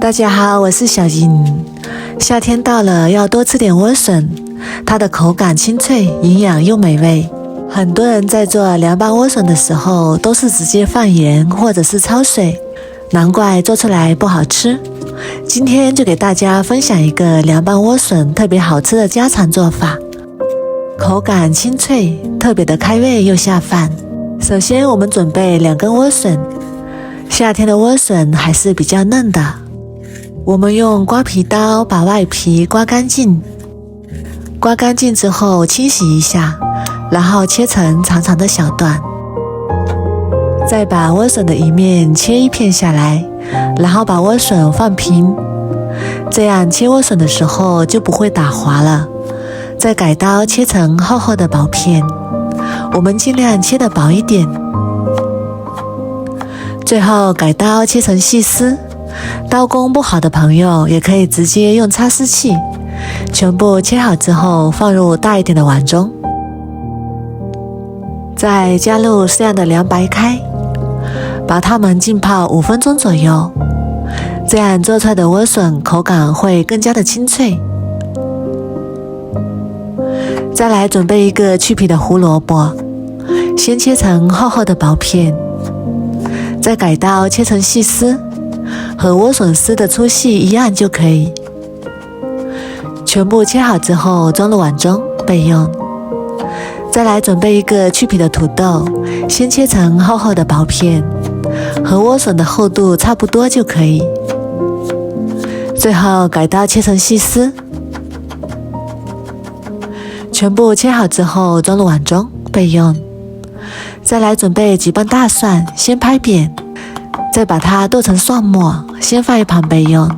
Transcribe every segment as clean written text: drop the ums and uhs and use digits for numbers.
大家好，我是小莹。夏天到了，要多吃点莴笋，它的口感清脆，营养又美味。很多人在做凉拌莴笋的时候，都是直接放盐或者是焯水，难怪做出来不好吃。今天就给大家分享一个凉拌莴笋特别好吃的家常做法，口感清脆，特别的开胃又下饭。首先我们准备2根莴笋，夏天的莴笋还是比较嫩的，我们用刮皮刀把外皮刮干净，刮干净之后清洗一下，然后切成长长的小段，再把莴笋的一面切1片下来，然后把莴笋放平，这样切莴笋的时候就不会打滑了。再改刀切成厚厚的薄片，我们尽量切得薄一点。最后改刀切成细丝，刀工不好的朋友也可以直接用擦丝器。全部切好之后放入大一点的碗中，再加入适量的凉白开，把它们浸泡5分钟左右，这样做出来的莴笋口感会更加的清脆。再来准备一个去皮的胡萝卜，先切成厚厚的薄片，再改刀切成细丝，和莴笋丝的粗细一样就可以。全部切好之后装入碗中备用。再来准备一个去皮的土豆，先切成厚厚的薄片，和莴笋的厚度差不多就可以。最后改刀切成细丝。全部切好之后装入碗中备用。再来准备几瓣大蒜，先拍扁，再把它剁成蒜末，先放一旁备用。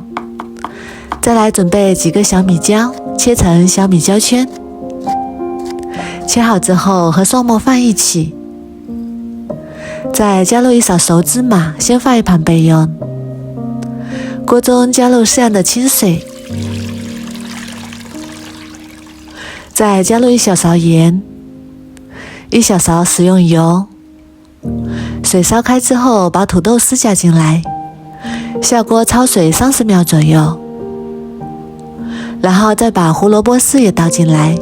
再来准备几个小米椒，切成小米椒圈，切好之后和蒜末放一起。再加入1勺熟芝麻，先放一旁备用。锅中加入适量的清水，再加入1小勺盐，1小勺食用油。水烧开之后把土豆丝加进来，下锅焯水30秒左右，然后再把胡萝卜丝也倒进来，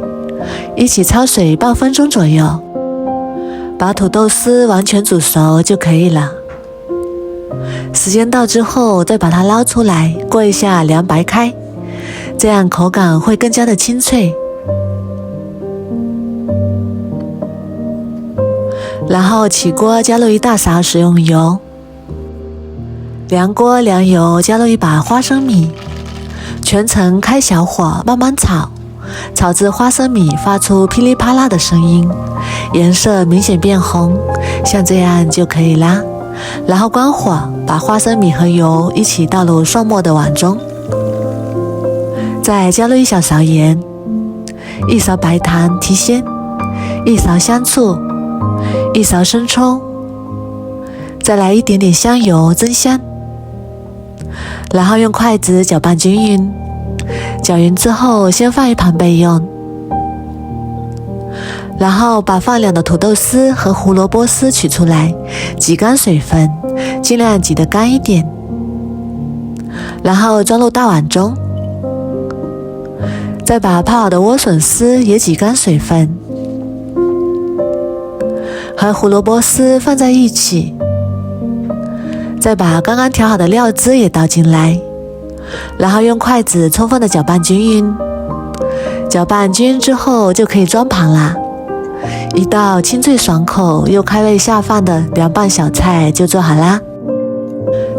一起焯水半分钟左右，把土豆丝完全煮熟就可以了。时间到之后再把它捞出来，过一下凉白开，这样口感会更加的清脆。然后起锅加入1大勺食用油，凉锅凉油加入1把花生米，全程开小火慢慢炒，炒至花生米发出噼里啪啦的声音，颜色明显变红，像这样就可以啦。然后关火，把花生米和油一起倒入蒜末的碗中，再加入1小勺盐，1勺白糖提鲜，1勺香醋，1勺生抽，再来一点点香油增香，然后用筷子搅拌均匀，搅匀之后先放一旁备用。然后把放凉的土豆丝和胡萝卜丝取出来，挤干水分，尽量挤得干一点，然后装入大碗中，再把泡好的莴笋丝也挤干水分，和胡萝卜丝放在一起，再把刚刚调好的料汁也倒进来，然后用筷子充分的搅拌均匀。搅拌均匀之后就可以装盘啦。一道清脆爽口又开胃下饭的凉拌小菜就做好啦。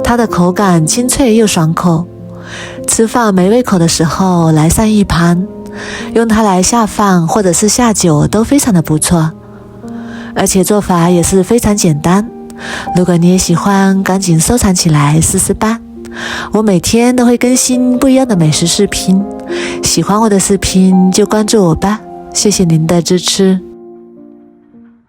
它的口感清脆又爽口，吃饭没胃口的时候来上一盘，用它来下饭或者是下酒都非常的不错。而且做法也是非常简单，如果你也喜欢，赶紧收藏起来试试吧。我每天都会更新不一样的美食视频，喜欢我的视频就关注我吧，谢谢您的支持。